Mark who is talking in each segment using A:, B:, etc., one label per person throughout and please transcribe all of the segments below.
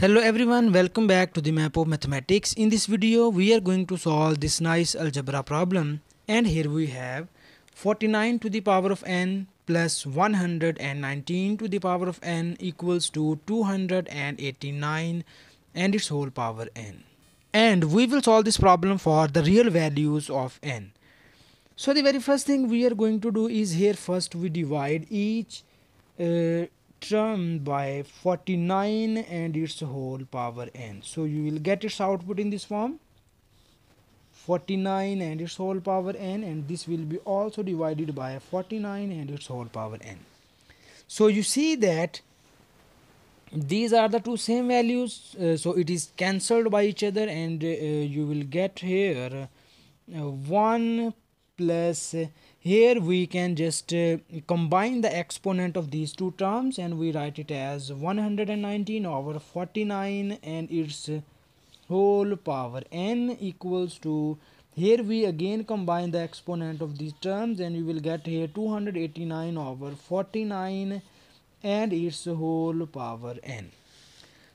A: Hello everyone, welcome back to the map of mathematics. In this video we are going to solve this nice algebra problem, and here we have 49 to the power of n plus 119 to the power of n equals to 289 and its whole power n. And we will solve this problem for the real values of n. So the very first thing we are going to do is, here first we divide each uh, term by 49 and its whole power n. So you will get its output in this form, 49 and its whole power n, and this will be also divided by 49 and its whole power n. So you see that these are the two same values, so it is cancelled by each other, and you will get here 1 plus here we can just combine the exponent of these two terms, and we write it as 119 over 49 and its whole power n equals to, here we again combine the exponent of these terms, and you will get here 289 over 49 and its whole power n.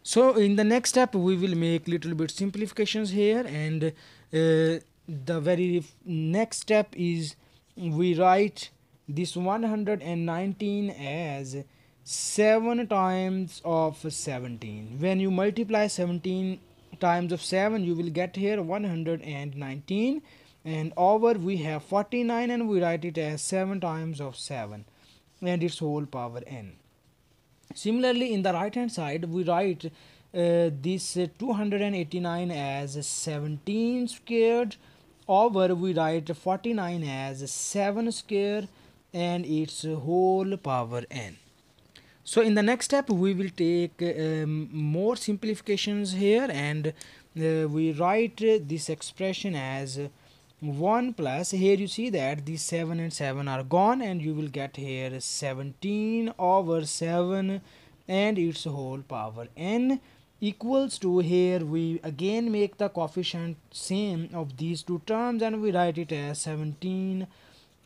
A: So in the next step we will make little bit simplifications here, and the very next step is we write this 119 as 7 times of 17. When you multiply 17 times of 7, you will get here 119, and over we have 49, and we write it as 7 times of 7 and its whole power n. Similarly, in the right hand side we write this 289 as 17 squared, over we write 49 as 7 square and its whole power n. So in the next step we will take more simplifications here, and we write this expression as 1 plus, here you see that these 7 and 7 are gone, and you will get here 17 over 7 and its whole power n equals to, here we again make the coefficient same of these two terms, and we write it as 17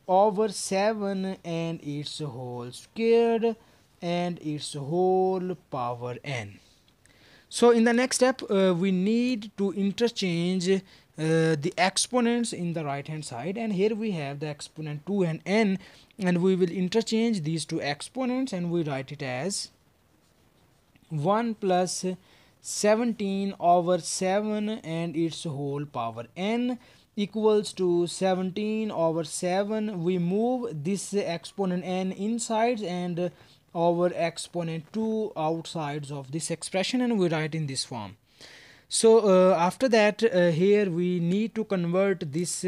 A: over 7 and its whole squared and its whole power n. So in the next step we need to interchange the exponents in the right hand side, and here we have the exponent 2 and n, and we will interchange these two exponents, and we write it as 1 plus 17 over 7 and its whole power n equals to 17 over 7. We move this exponent n inside and our exponent 2 outsides of this expression, and we write in this form. So after that here we need to convert this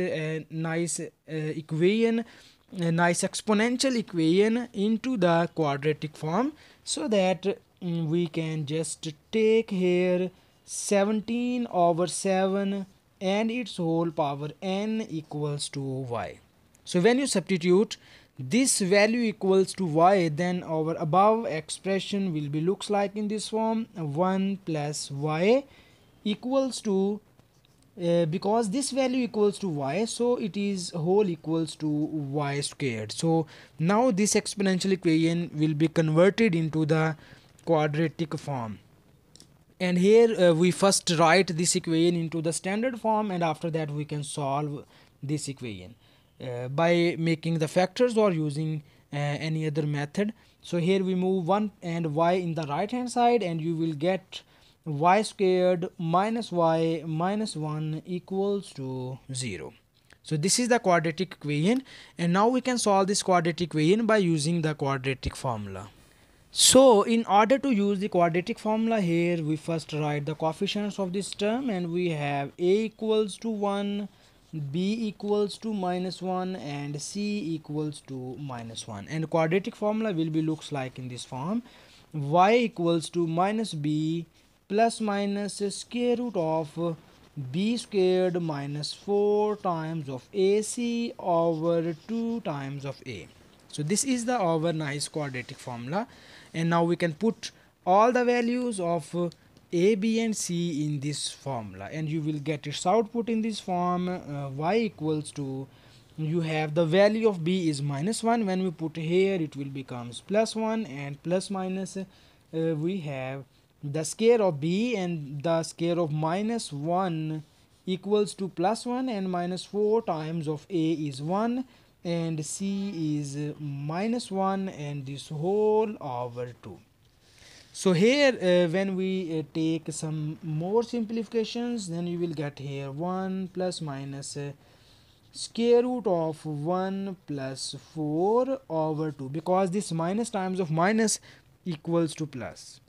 A: nice equation, nice exponential equation, into the quadratic form, so that we can just take here 17 over 7 and its whole power n equals to y. So when you substitute this value equals to y, then our above expression will be looks like in this form: 1 plus y equals to, because this value equals to y, so it is whole equals to y squared. So now this exponential equation will be converted into the quadratic form, and here we first write this equation into the standard form, and after that we can solve this equation by making the factors or using any other method. So here we move 1 and y in the right hand side, and you will get y squared minus y minus 1 equals to 0. So this is the quadratic equation, and now we can solve this quadratic equation by using the quadratic formula. So in order to use the quadratic formula, here we first write the coefficients of this term, and we have a equals to 1, b equals to minus 1, and c equals to minus 1, and quadratic formula will be looks like in this form: y equals to minus b plus minus square root of b squared minus 4 times of ac over 2 times of a. So this is the our nice quadratic formula, and now we can put all the values of a, b and c in this formula, and you will get its output in this form: y equals to, you have the value of b is minus 1, when we put here it will becomes plus 1, and plus minus we have the square of b, and the square of minus 1 equals to plus 1, and minus 4 times of a is 1, and c is minus 1, and this whole over 2. So here when we take some more simplifications, then you will get here 1 plus minus square root of 1 plus 4 over 2, because this minus times of minus equals to plus.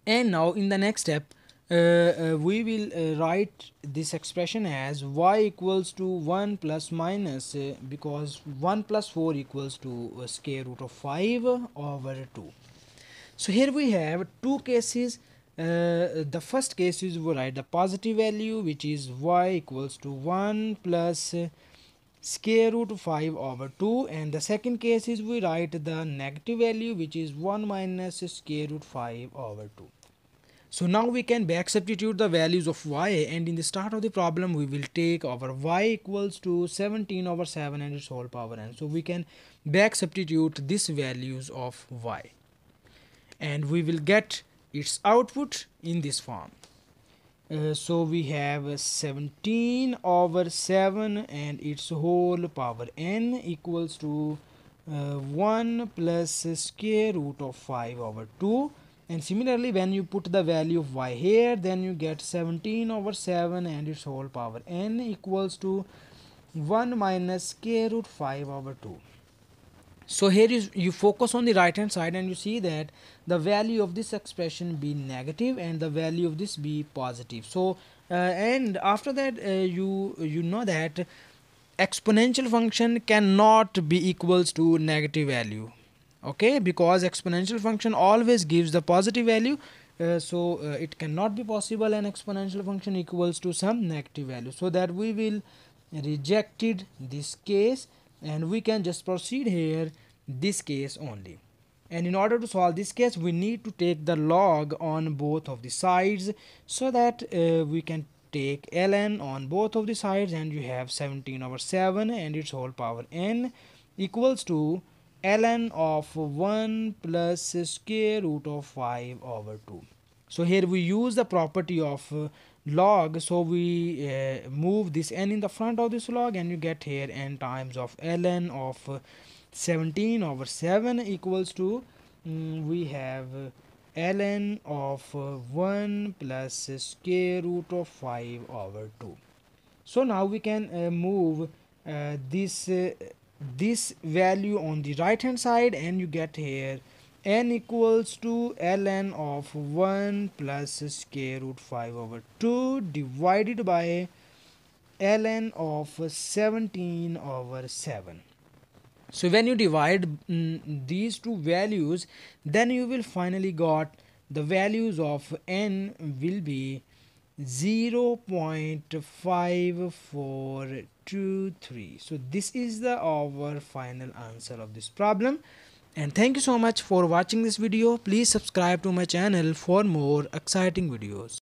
A: And now in the next step we will write this expression as y equals to 1 plus minus because 1 plus 4 equals to square root of 5 over 2. So here we have two cases. The first case is we write the positive value, which is y equals to 1 plus square root of 5 over 2, and the second case is we write the negative value, which is 1 minus square root 5 over 2. So now we can back substitute the values of y, and in the start of the problem we will take our y equals to 17 over 7 and its whole power n. So we can back substitute these values of y, and we will get its output in this form. So we have 17 over 7 and its whole power n equals to 1 plus square root of 5 over 2. And similarly, when you put the value of y here, then you get 17 over 7 and its whole power n equals to 1 minus square root 5 over 2. So here is you focus on the right hand side, and you see that the value of this expression be negative and the value of this be positive. So and after that you know that exponential function cannot be equals to negative value, okay, because exponential function always gives the positive value. So it cannot be possible an exponential function equals to some negative value, so that we will rejected this case, and we can just proceed here this case only. And in order to solve this case, we need to take the log on both of the sides, so that we can take ln on both of the sides, and you have 17 over 7 and its whole power n equals to ln of 1 plus square root of 5 over 2. So here we use the property of log, so we move this n in the front of this log, and you get here n times of ln of 17 over 7 equals to we have ln of 1 plus square root of 5 over 2. So now we can move this value on the right hand side, and you get here n equals to ln of 1 plus square root 5 over 2 divided by ln of 17 over 7. So when you divide these two values, then you will finally got the values of n will be 0.5423. So this is the our final answer of this problem. And thank you so much for watching this video. Please subscribe to my channel for more exciting videos.